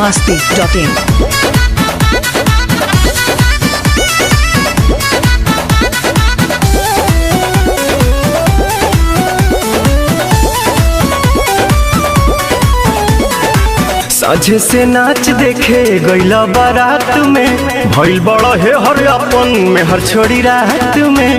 biharmasti.in। साझे से नाच देखे गईला बारात में भइल बड़ा है हर अपन में हर छोड़ी रात में।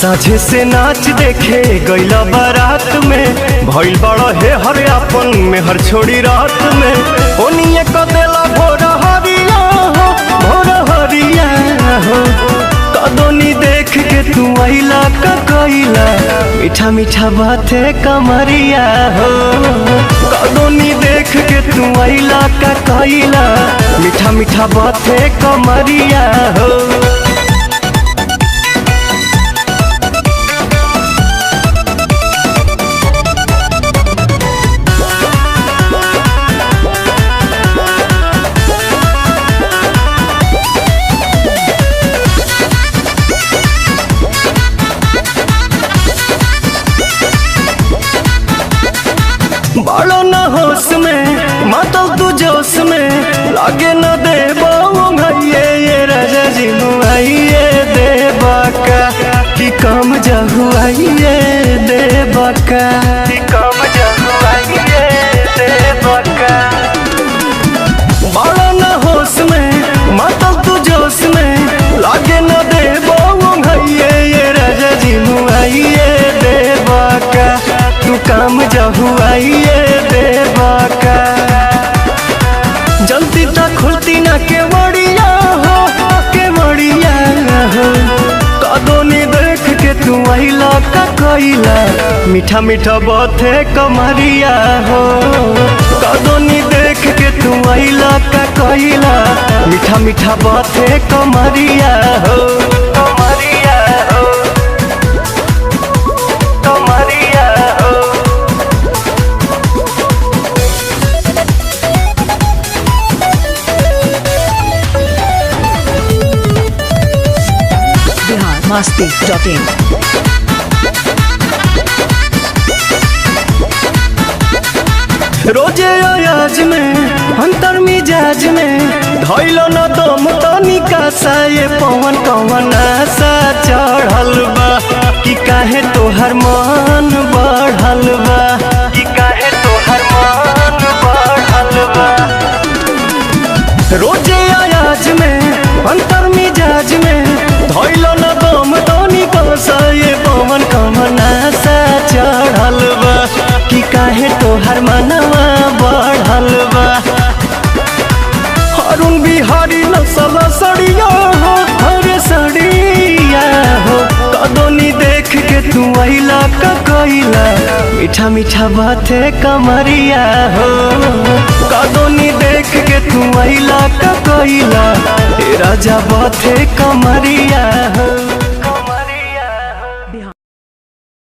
साझे से नाच देखे गईला बारात में भइल बड़ा है हर अपन में हर छोड़ी रात में। ओनिए कदेला भोर हरिया हो भोर हरिया हो कदोनी देख के तू आइला का कइला मीठा मीठा बाते कमरिया हो। कदोनी देख के तू आइला का कइला मीठा मीठा बाते कमरिया हो। बड़ो न होश में मातल तू जोश में लागे न दे ये राजा जी मुआइए दे बाका कि कम जहुआइए दे बाका कि कम जहुआइए दे बाका। बड़ो न होश में मातल तू जोश में लागे न दे ये राजा जी मुआइए दे बाका तू काम जहुआइए दे बाका। जल्दी तक खुलती ना के मड़िया हो कदोनी देख के तू आइला का कइला मीठा मीठा बाते कमरिया हो। कदोनी देख के तू आइला का कइला मीठा मीठा बाते कमरिया हो। कमरिया हो कमरिया हो। biharmasti.in। रोजे अयाज में अंतर मिजाज में धैलो न दम तनिका सा ये पवन कवन आशा चढ़ल बा कि काहे तोहर मन बढ़ल बा कि काहे तोहर मन बढ़ल बा। रोजे अयाज में अंतर मिजाज में धैलो न दम तनिका सा ये पवन कवन आशा चढ़ल बा कि काहे तोहर मनवा बढ़ल बा। अरुण बिहारी नसल सड़िया हो हरे सड़िया हो कदोनी देख के तू आइला का कइला मीठा मीठा बाते कमरिया हो। कदोनी देख के तू आइला का कइला राजा बाते कमरिया हो।